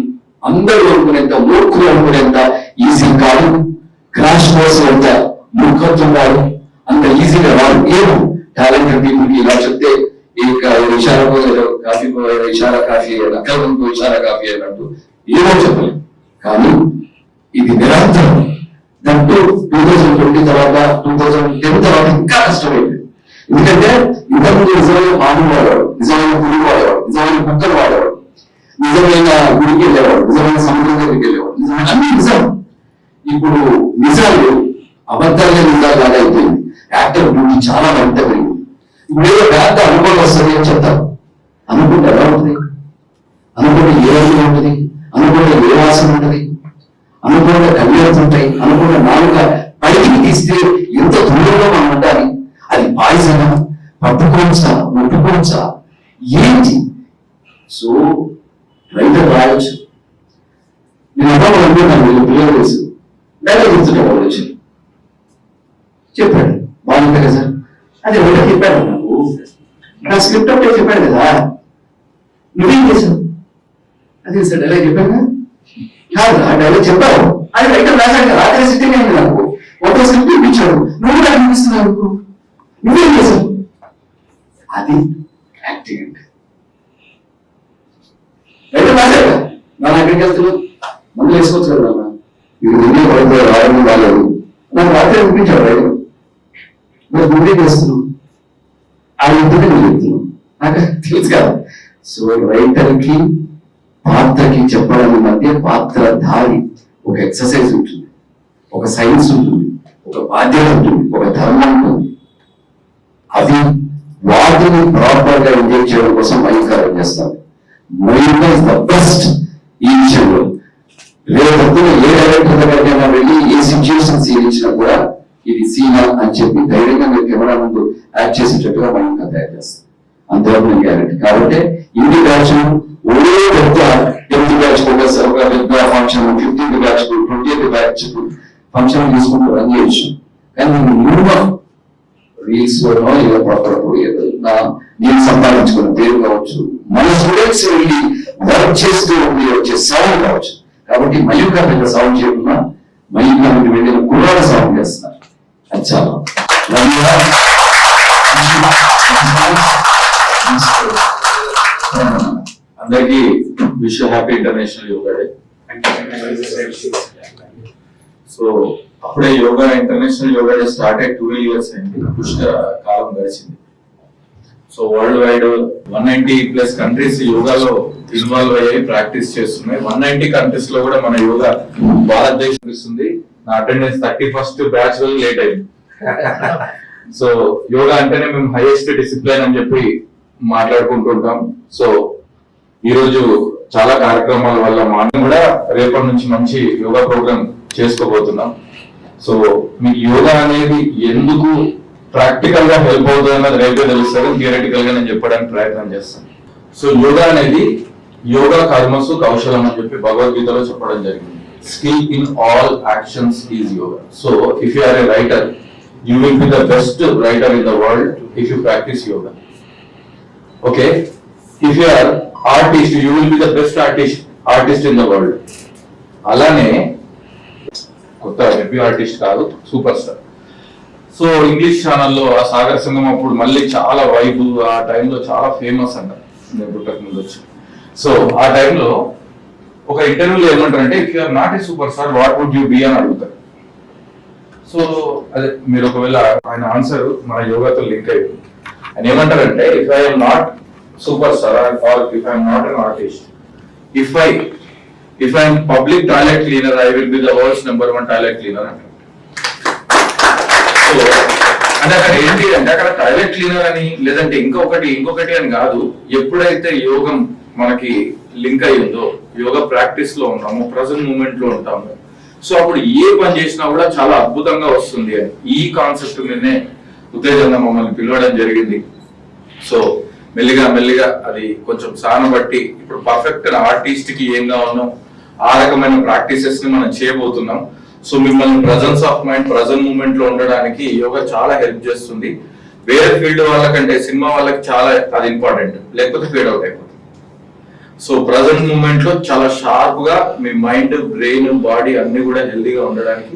అందరూ అనుకునేంత, మూర్ఖులు అనుకునేంత ఈజీ కాదు. క్రాష్ కోర్స్ ఎంత మూర్ఖత్వం కాదు, అంత ఈజీగా రాదు. ఏమో టాలెంటెడ్ పీపుల్ కి ఇలా చెప్తే ఇషారా కాఫీ ఇషారా కాఫీ నక్కలకు ఇషారా కాఫీ అన్నట్టు ఏమో చెప్పలేదు. కానీ ఇది నిరంతరం. దాంట్లో 2020 తర్వాత 2010 తర్వాత ఇంకా కష్టమైంది. ఎందుకంటే ఇంతకుముందు నిజమైన పాము వాడేవాడు, నిజమైన పురుగు వాడేవాడు, నిజమైన కుక్కలు వాడేవాడు, నిజమైన గుడికి వెళ్ళేవాడు, నిజమైన సముద్రం దగ్గరికి వెళ్ళేవాడు, నిజమైన అన్ని నిజం. ఇప్పుడు నిజాలు అబద్ధాలే నిజాలు లాగా అయిపోయింది. యాక్టర్ డ్యూటీ చాలా మరింత పెరిగింది. ఇప్పుడు ఏదో పెద్ద అనుభవం వస్తుంది అని చెప్తారు. అనుకుంటే ఎలా ఉంటుంది, అనుకుంటే ఏ రంగు ఉంటుంది, అనుకుంటే ఏ వాసన ఉంటుంది, అనుకుంటే కళ్ళేరుతూ ఉంటాయి, అనుకుంటే నాలుక పైకి తీస్తే ఎంత దూరంలో మనం ఉండాలి. అది పాయిజనా, పట్టుకోవచ్చా, ముట్టుకోవచ్చా, ఏంటి? సో రైటర్ రాయొచ్చు. నేను అర్థం అనుకుంటాను, వీళ్ళు పిల్లలు తెలుసు డైలాగ్ చెప్తుంటే వాళ్ళు వచ్చి చెప్పాడు బాగుంది కదా సార్, అది రైటర్ చెప్పాడు నాకు, నా స్క్రిప్ట్ ఒకటే చెప్పాడు కదా, నువ్వేం చేసావు? అదే సార్ డైలాగ్ చెప్పాను కాదు, ఆ డైలాగ్ చెప్పావు, అది రైటర్ రాశాడు కదా, రాత్రి సిద్ధంగా ఉంది నాకు, ఒక స్క్రిప్ట్ ఇప్పించాడు, నువ్వు నాకు అనిపిస్తున్నావు అనుకో, నువ్వేం చేసావు? అది యాక్టింగ్ అంటే. రైటర్ రాశాడు కదా, నా ఎక్కడికి వెళ్తున్నావు, మందులు వేసుకోవచ్చు కదా నాన్న, మీరు ముందే పడితే రాయడం రాలేదు, నాకు రాత్రి అనిపించాడు రైటర్, మరి ముందే చేస్తున్నావు, ఆ యుద్ధమే నువ్వు చెప్తున్నావు, నాకు తెలుసు కదా. సో రైటర్ కి పాత్రకి చెప్పడం మధ్య పాత్రధారి ఒక ఎక్సర్సైజ్ ఉంటుంది, ఒక సైన్స్ ఉంటుంది, ఒక బాధ్యత ఉంటుంది, ఒక ధర్మం ఉంటుంది. అది వాటిని ప్రాపర్ గా ఇంజెక్ట్ చేయడం కోసం మయూకారం చేస్తాను. మయూక ఇస్ ద బెస్ట్ ఈ విషయంలో. రేపు ఏ డైరెక్టర్ దగ్గరైనా వెళ్ళి ఏ సిచ్యువేషన్ సీన్ ఇచ్చినా కూడా ఇది సీనా అని చెప్పి ధైర్యంగా మీరు కెమెరా ముందు యాక్ట్ చేసేటట్టుగా మయూక తయారు చేస్తాం. అంతవరకు నేను గ్యారెంటీ. కాబట్టి ఇండి బ్యాచ్ ఒకే పెద్ద 10th బ్యాచ్ ఒక పెద్ద function, 15th batch 20th batch function తీసుకుంటూ రన్ చేయొచ్చు. కానీ మినిమం రీల్స్ లోనో ఏదో పడపడకు ఏదో నేను సంపాదించుకున్న పేరు కావచ్చు, మన స్టూడెంట్స్ వెళ్ళి వర్క్ చేస్తూ ఉండి వచ్చే సౌండ్ కావచ్చు. కాబట్టి మయూక పెద్ద సౌండ్ చేయకుండా మయూక నుండి వెళ్ళిన కుర్రాడ సౌండ్ చేస్తున్నారు. అది చాలా అందరికి wish happy international yoga day. So అప్పుడే yoga international yoga day start అయ్యి 12 years అయింది, పుష్కర కాలం గడిచింది. సో వరల్డ్ వైడ్ 190+ కంట్రీస్ యోగాలో ఇన్వాల్వ్ అయ్యి ప్రాక్టీస్ చేస్తున్నాయి. 190 కంట్రీస్ లో కూడా మన యోగా భారతదేశం ఇస్తుంది. నా అటెండెన్స్ 31st బ్యాచ్ వల్ల లేట్ అయింది. సో యోగా అంటేనే మేము హైయెస్ట్ డిసిప్లిన్ అని చెప్పి మాట్లాడుకుంటుంటాం. సో ఈ రోజు చాలా కార్యక్రమాల వల్ల మనం కూడా రేపటి నుంచి మంచి యోగా ప్రోగ్రామ్ చేసుకోబోతున్నాం. సో మీకు యోగా అనేది ఎందుకు ప్రాక్టికల్ గా హెల్ప్ అవుతుంది అన్నది రేపే తెలుస్తుంది. థియరిటికల్ గా నేను చెప్పడానికి ప్రయత్నం చేస్తాను. సో యోగా అనేది యోగా కర్మసు కౌశలం అని చెప్పి భగవద్గీతలో చెప్పడం జరిగింది. Skill in all actions is yoga. So if you are a writer, you will be the best writer in the world if you practice yoga. Okay, if you are artist, you will be the best artist in the world. అలానే కొత్త debut artist కాదు, super star. So English ఛానల్లో ఆ సాగర్ సంగం అప్పుడు మళ్ళీ చాలా vibe, ఆ టైంలో చాలా ఫేమస్ అంట, నేను పుట్టక ముందు వచ్చి. సో ఆ టైంలో ఒక ఇంటర్వ్యూలో ఏమంటారంటే if you're not a superstar what would you be అని అడుగుతారు. సో అదే మీరు ఒకవేళ ఆయన ఆన్సర్ మన యోగాతో లింక్ అయ్యింది. ఆయన ఏమంటారంటే if I'm not superstar or if I'm not an artist, if I'm public toilet cleaner I will be the world's #1 toilet cleaner అంటారు. సో అంటే అక్కడ ఏంటి అంటే అక్కడ టాయిలెట్ క్లీనర్ అని లేదంటే ఇంకొకటి అని కాదు. ఎప్పుడైతే యోగం మనకి లింక్ అయి ఉందో, యోగా ప్రాక్టీస్ లో ఉన్నాము, ప్రజెంట్ మూమెంట్ లో ఉంటాము, సో అప్పుడు ఏ పని చేసినా కూడా చాలా అద్భుతంగా వస్తుంది అని ఈ కాన్సెప్ట్ మీదనే ఉత్తేజంగా మమ్మల్ని పిలవడం జరిగింది. సో మెల్లిగా అది కొంచెం సానబట్టి ఇప్పుడు పర్ఫెక్ట్ ఆర్టిస్ట్ కి ఏం కావాలో ఆ రకమైన ప్రాక్టీసెస్ ని మనం చేయబోతున్నాం. సో మిమ్మల్ని presence of mind, present moment లో ఉండడానికి యోగా చాలా హెల్ప్ చేస్తుంది. వేరే ఫీల్డ్ వాళ్ళకంటే సినిమా వాళ్ళకి చాలా అది ఇంపార్టెంట్, లేకపోతే ఫేడ్ అవుట్ అయిపోతుంది. సో ప్రజెంట్ మూమెంట్ లో చాలా షార్ప్ గా మీ మైండ్, బ్రెయిన్, బాడీ అన్ని కూడా హెల్దీగా ఉండడానికి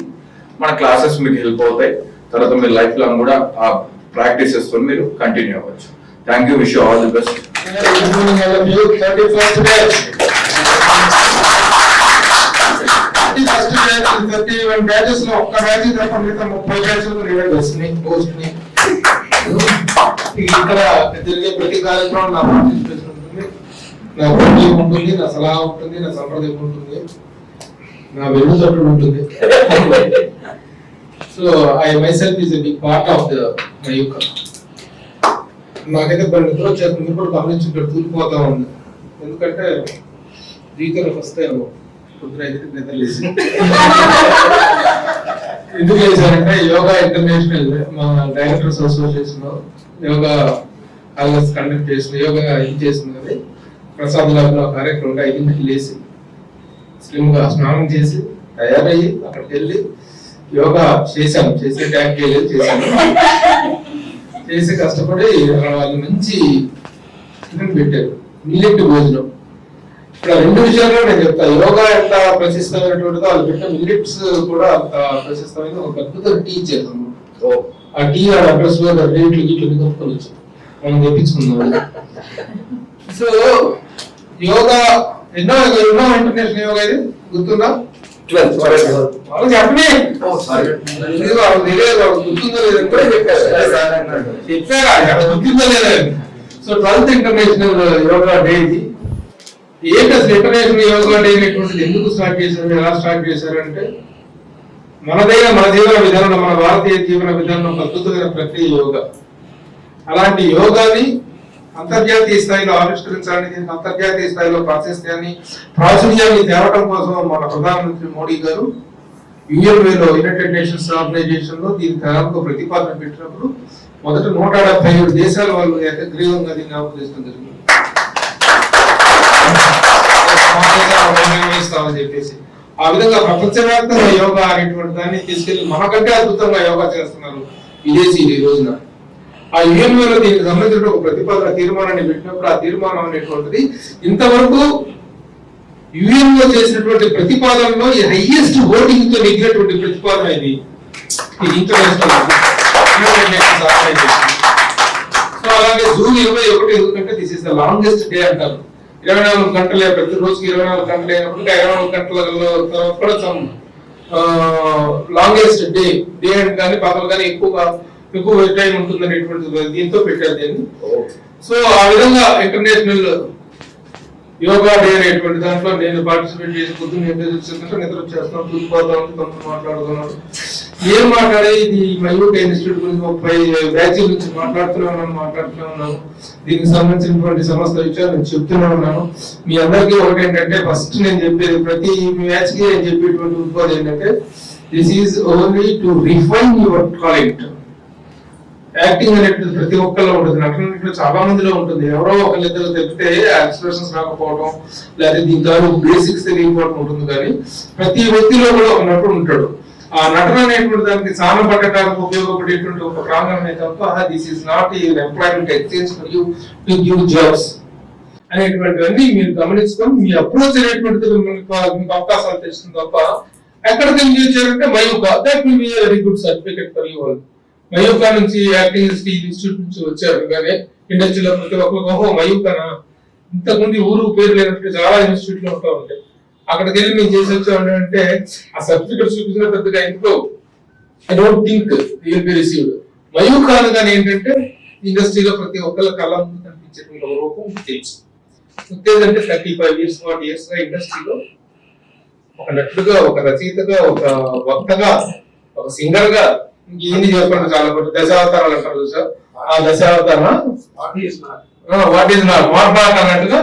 మన క్లాసెస్ మీకు హెల్ప్ అవుతాయి. తర్వాత మీరు లైఫ్ లాంగ్ కూడా ఆ ప్రాక్టీసెస్ తో మీరు కంటిన్యూ అవ్వచ్చు. Thank you, wish you all the best. Batches లో ఒక్క బ్యాచ్ తప్ప మిగతా 30 బ్యాచ్లు రివైవ్ వస్తున్నాయి పోస్ట్ ని. ఇక్కడ జరిగే ప్రతి కార్యక్రమం నా పార్టిసిపేషన్ ఉంటుంది, నా ప్రతి ఉంటుంది, నా సలహా ఉంటుంది, నా సంప్రదాయం ఉంటుంది, నా వెళ్ళు తట్టు ఉంటుంది. So I myself is a big part of the Mayuka. నాకైతే నిద్ర వచ్చేస్తుంది, మీరు కూడా గమనించి ఇక్కడ తూలిపోతా ఉంది. ఎందుకంటే జీవితంలోకి వస్తే పొద్దున 5కి నిద్ర లేచి ఎందుకు లేచారంటే యోగా ఇంటర్నేషనల్ మా డైరెక్టర్స్ అసోసియేషన్ లో యోగా కాంగ్రెస్ కండక్ట్ చేసిన యోగా ఇది చేసింది అది ప్రసాద్ లాగా కార్యక్రమం 5కి లేచి స్లిమ్ గా స్నానం చేసి తయారయ్యి అక్కడికి వెళ్ళి యోగా చేశాను. చేసి ట్యాంక్ చేశాను, చేసి కష్టపడి వాళ్ళు మంచి పెట్టారు, మిల్లెట్ భోజనం. ఇక్కడ 2 విషయాల్లో నేను చెప్తాను. యోగా ఎంత ప్రశస్తమైనటువంటిదో వాళ్ళు పెట్టిన మిల్లెట్స్ కూడా అంత ప్రశస్తమైన ఒక అద్భుతమైన టీ ఇచ్చారు. ఆ టీ ఆ అడ్రస్ లో రేట్లు గీట్లు కప్పుకొని వచ్చారు, మనం తెప్పించుకున్నాం. సో యోగా ఎన్నో ఇంటర్నేషనల్ యోగా ఇది గుర్తుందా? 12 వాళ్ళు చెప్పనే గుర్తుందో లేదంటే చెప్పారా గుర్తుందో లేదా. So 12th international yoga day ఇది. ఏంటి అసలు ఇంటర్నేషనల్ యోగా డే అనేటువంటిది ఎందుకు స్టార్ట్ చేశారు, ఎలా స్టార్ట్ చేశారు అంటే మన జీవన విధానంలో, మన భారతీయ జీవన విధానంలో అద్భుతమైన ప్రక్రియ యోగా. అలాంటి యోగాని అంతర్జాతీయ స్థాయిలో ఆవిష్కరించాలని, దీనికి అంతర్జాతీయ స్థాయిలో ప్రాచుర్యాన్ని తేవటం కోసం మన ప్రధానమంత్రి మోడీ గారు యుఎన్ఏలో యునైటెడ్ నేషన్స్ ఆర్గనైజేషన్ లో దీని తయారుకు ప్రతిపాదన పెట్టినప్పుడు మొదట 177 దేశాల వాళ్ళు ఏకగ్రీవంగా దీన్ని ఆమోదించడం జరిగింది. చెప్పేసి ఆ విధంగా ప్రపంచవ్యాప్తంగా యోగా అనేటువంటి దాన్ని తీసుకెళ్లి మనకంటే అద్భుతంగా యోగా చేస్తున్నారు విదేశీయులు ఈ రోజున. ఆ యుఎన్ఓలో దీనికి సంబంధించిన ఒక ప్రతిపాదన తీర్మానాన్ని పెట్టినప్పుడు ఆ తీర్మానం అనేటువంటిది ఇంతవరకు యుఎన్ఓ చేసినటువంటి ప్రతిపాదనలో ఈ హైయెస్ట్ ఓటింగ్ తో నెగ్గినటువంటి ప్రతిపాదన ఇది ఇంటర్నేషనల్. సో అలాగే జూన్ 21 ఎందుకంటే this is the longest day అంటారు. 24 గంటలే, ప్రతి రోజుకి 24 గంటలు అయినప్పుడు 24 గంటల తర్వాత కూడా లాంగెస్ట్ డే అంటే కానీ పగలు కానీ ఎక్కువ టైం ఉంటుంది అనేటువంటి దీంతో పెట్టారు దీన్ని. సో ఆ విధంగా ఇంటర్నేషనల్ యోగా డే అనేటువంటి దాంట్లో నేను పార్టిసిపేట్ చేసి పొద్దున్న నిద్ర వచ్చేస్తున్నాను, తూలిపోతా ఉంది, తమ్ముడు మాట్లాడుతున్నాడు. ఏం మాట్లాడే ఇది మయూక ఇన్స్టిట్యూట్ గురించి 30 బ్యాచ్ల నుంచి మాట్లాడుతూనే ఉన్నాను. దీనికి సంబంధించినటువంటి సమస్త విషయాలు నేను చెప్తూనే ఉన్నాను. మీ అందరికీ ఒకటి ఏంటంటే ఫస్ట్ నేను చెప్పేది ప్రతి బ్యాచ్ కి నేను చెప్పేటువంటి ఉద్బోధం ఏంటంటే this is only to refine your talent. Acting అనేది ప్రతి ఒక్కరిలో ఉంటుంది, నటన చాలా మందిలో ఉంటుంది. ఎవరో ఒకరిద్దరు తప్పితే ఎక్స్ప్రెషన్స్ రాకపోవడం లేదా దీని ద్వారా బేసిక్స్ తెలియకపోవడం ఉంటుంది. కానీ ప్రతి వ్యక్తిలో కూడా ఒక నటుడు ఉంటాడు. ఆ నటన అనేటువంటి దానికి సాన పట్టడానికి ఉపయోగపడేటువంటి ఒక ప్రాంగణమే తప్ప this is not employment exchange for you to give jobs అనేటువంటివన్నీ మీరు గమనించుకొని మీ అప్రోచ్ అనేటువంటిది మీకు అవకాశాలు తెస్తుంది తప్ప ఎక్కడికి వచ్చారంటే Mayuka that will be very good certificate for you all. Mayuka నుంచి యాక్టింగ్ ఇన్స్టిట్యూట్ నుంచి వచ్చారు కానీ ఇండస్ట్రీలో ప్రతి ఒక్కరికి మయూకనా ఇంతకుముందు ఊరు పేరు లేనట్టు చాలా ఇన్స్టిట్యూట్లు ఉంటా ఉంటాయి. అక్కడికి వెళ్ళి మేము చేసి వచ్చాము అంటే ఆ సర్టిఫికెట్ చూపించిన పెద్దగా ఇంట్లో I don't think will be received. Mayukha అనగానే ఏంటంటే ఇండస్ట్రీలో ప్రతి ఒక్కళ్ళ కళ్ళ ముందు కనిపించేటువంటి ఒక రూపం తెలుసు. ఉత్తేజ్ అంటే 35 years 40 years గా ఇండస్ట్రీలో ఒక నటుడుగా, ఒక రచయితగా, ఒక వక్తగా, ఒక సింగర్ గా ఇంకేంది చెప్పండి చాలా దశావతారాలు అంటారు చూసా. ఆ దశావతార వాట్ ఈస్ నాట్ అన్నట్టుగా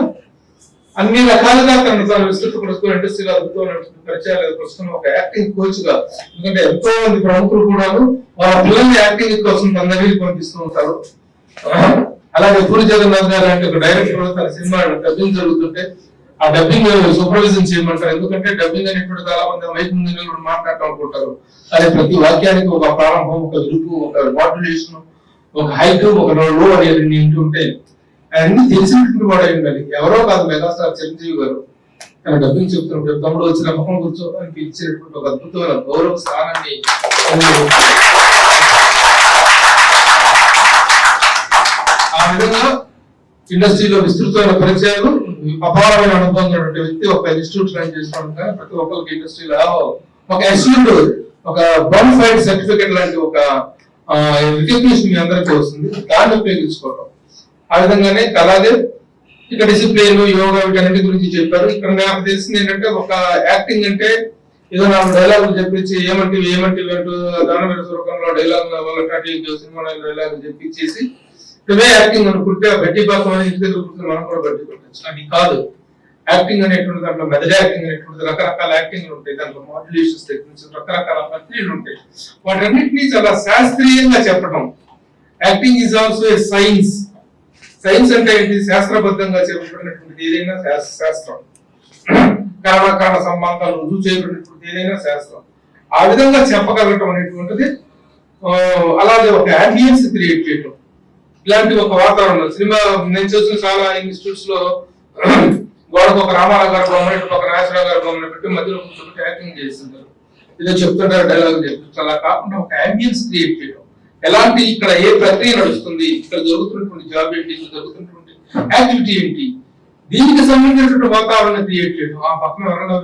అన్ని రకాలుగా తను విస్తృతపరుచుకుని ఇండస్ట్రీలో అద్భుతమైనటువంటి పరిచయాలు ప్రస్తుతం ఒక యాక్టింగ్ కోచ్ గా, ఎందుకంటే ఎంతో మంది ప్రముఖులు కూడా వాళ్ళ పిల్లల్ని యాక్టింగ్ కోసం తన దగ్గరికి పంపిస్తూ ఉంటారు. అలాగే పూరి జగన్నాథ్ గారు అంటే ఒక డైరెక్టర్ తన సినిమా డబ్బింగ్ జరుగుతుంటే ఆ డబ్బింగ్ సూపర్విజన్ చేయమంటారు. ఎందుకంటే డబ్బింగ్ అనేటువంటి చాలా మంది మైక్ ముందు మాట్లాడటం అనుకుంటారు. అదే ప్రతి వాక్యానికి ఒక ప్రారంభం, ఒక విరుపు, ఒక మాడ్యులేషన్, ఒక హైట్, ఒక లో అనేది ఉంటే అన్ని తెలిసినటువంటి వాడు అయి ఉండాలి. ఎవరో కాదు, మెగాస్టార్ చిరంజీవి గారు తన డబ్బింగ్ చెప్తున్నప్పుడు తమ్ముడు వచ్చిన ముఖం కూర్చో అని పిలిచినటువంటి ఒక అద్భుతమైన గౌరవ స్థానాన్ని ఆ విధంగా ఇండస్ట్రీలో విస్తృతమైన పరిచయాలు, అపారమైన అనుభవం ఉన్నటువంటి వ్యక్తి ఒక ఇన్స్టిట్యూట్ రన్ చేసుకోవడం కానీ ప్రతి ఒక్కరికి ఇండస్ట్రీలో ఒక అస్యూర్డ్, ఒక బోనఫైడ్ సర్టిఫికెట్ లాంటి ఒక రికగ్నిషన్ మీ అందరికీ వస్తుంది. దాన్ని ఉపయోగించుకోవడం. ఆ విధంగానే అలాగే ఇక్కడ డిసిప్లిన్, యోగా వీటన్నిటి గురించి చెప్పారు. ఇక్కడ నాకు తెలిసింది ఏంటంటే ఒక యాక్టింగ్ అంటే ఏదో నాకు డైలాగులు చెప్పించి ఏమంటే అంటూ దానవీర స్వరూపంలో డైలాగ్ వాళ్ళ సినిమా డైలాగ్ చెప్పించేసి ఇవే యాక్టింగ్ అనుకుంటే బడ్డీ పాకం అనేది ఇంటి దగ్గర కూర్చొని మనం కూడా బడ్డీ కొట్టచ్చు. అది కాదు. యాక్టింగ్ అనేటువంటి దాంట్లో మెదడు యాక్టింగ్ అనేటువంటి రకరకాల యాక్టింగ్లు ఉంటాయి. దాంట్లో మాడ్యులేషన్స్ టెక్నిక్స్, రకరకాల ప్రక్రియలు ఉంటాయి. వాటన్నిటినీ చాలా శాస్త్రీయంగా చెప్పడం. Acting is also a science. Science అంటే ఏంటి? శాస్త్రబద్ధంగా చెప్పబడినటువంటి ఏదైనా శాస్త్రం. కారణ సంబంధాలు రుజువు చేయబడినటువంటి ఏదైనా శాస్త్రం. ఆ విధంగా చెప్పగలగటం అనేటువంటిది. అలాగే ఒక అంబియన్స్ క్రియేట్ చేయటం, ఇలాంటి ఒక వాతావరణం. సినిమా నేను చూసిన చాలా ఇన్స్టిట్యూట్స్ లో గోడకు ఒక రామారావు గారు బొమ్మని, ఒక నాగేశ్వరరావు గారు బొమ్మని పెట్టి మధ్యలో కూర్చొని యాక్టింగ్ చేస్తుంటారు. ఏదో చెప్తుంటారు, డైలాగ్ చెప్తుంటారు. అలా కాకుండా ఒక అంబియన్స్ క్రియేట్ చేయడం. ఎలాంటి ఇక్కడ ఏ ప్రక్రియ నడుస్తుంది, ఇక్కడ జరుగుతున్నటువంటి జాబ్ ఏంటి, జరుగుతున్నటువంటి యాక్టివిటీ ఏంటి, దీనికి సంబంధించినటువంటి వాతావరణం క్రియేట్ చేయడం. ఆ పక్కన ఎవరైనా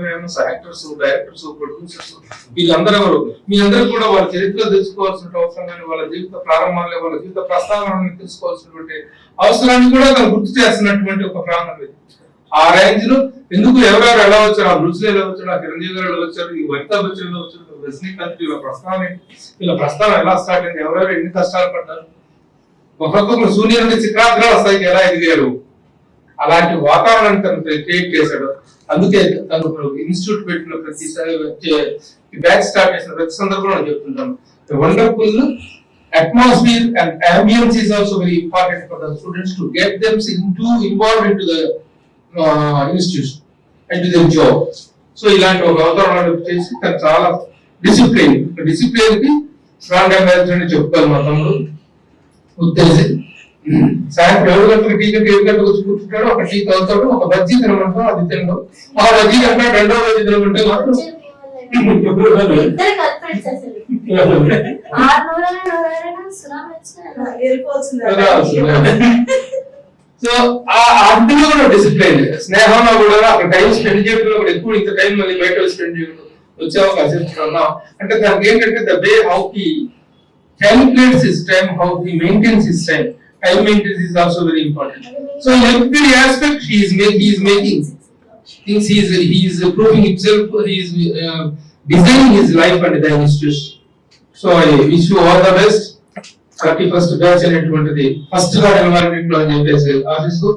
యాక్టర్స్, డైరెక్టర్స్, ప్రొడ్యూసర్స్ వీళ్ళందరూ ఎవరు, మీ అందరూ కూడా వాళ్ళ చరిత్ర తెలుసుకోవాల్సిన అవసరం కానీ, వాళ్ళ జీవిత ప్రారంభాలు, వాళ్ళ జీవిత ప్రస్తావనని తెలుసుకోవాల్సినటువంటి అవసరాన్ని కూడా తను గుర్తు చేస్తున్నటువంటి ఒక ప్రాంగణం ఇది. ఆ రేంజ్ లో ఎందుకు ఎవరెవరు ఎలా వచ్చారు, ఆ బ్రూస్ లీ ఎలా వచ్చారు, ఆ చిరంజీవి గారు ఎలా వచ్చారు, ఈ అమితాబ్ బచ్చన్ ఎలా వచ్చారు, రజనీకాంత్ వీళ్ళ ప్రస్థానం ఏంటి, వీళ్ళ ప్రస్థానం ఎలా స్టార్ట్ అయింది, ఎవరెవరు ఎన్ని కష్టాలు పడ్డారు, ఒక్కొక్కరు శూన్యం నుంచి చిత్రాగ్రహాల స్థాయికి ఎలా ఎదిగారు, అలాంటి వాతావరణాన్ని తను క్రియేట్ చేశాడు. అందుకే తను ఇన్స్టిట్యూట్ పెట్టిన ప్రతిసారి బ్యాచ్ స్టార్ట్ చేసిన ప్రతి సందర్భంలో చెప్తుంటాను, wonderful atmosphere and ambience is also very important for the students to get them involved into the institution and to their job. So ఇలాంటి ఒక వాతావరణాన్ని చేసి తను చాలా డిసిప్లిన్ కి స్ట్రాంగ్ అంబాసిడర్ అని చెప్పుకోవాలి. మా తమ్ముడు ఉత్తేజ్ సాయంత్రం 7 గంటలకు టీ గంట 7 గంటలకు వచ్చి కూర్చుంటాడు, ఒక టీ తాగుతాడు, ఒక బజ్జీ తినమంటాం, అది తినడం, ఆ బజ్జీ కంటే రెండో బజ్జీ తినమంటే మాత్రం సో అందులో కూడా డిసిప్లైన్, స్నేహంలో కూడా అక్కడ టైం స్పెండ్ చేయడంలో కూడా ఎక్కువ ఇంత టైం మళ్ళీ బయట స్పెండ్ చేయడం వచ్చే అవకాశం అంటే దానికి ఏంటంటే the way how he calculates his time, how he maintains his time. Time maintenance is also very important. So in every aspect he is making things. He is proving himself. He is designing his life and the institution. So I wish you all the best. 31st batch అనేటువంటిది first గా environment లో అని చెప్పేసి ఆశిస్తూ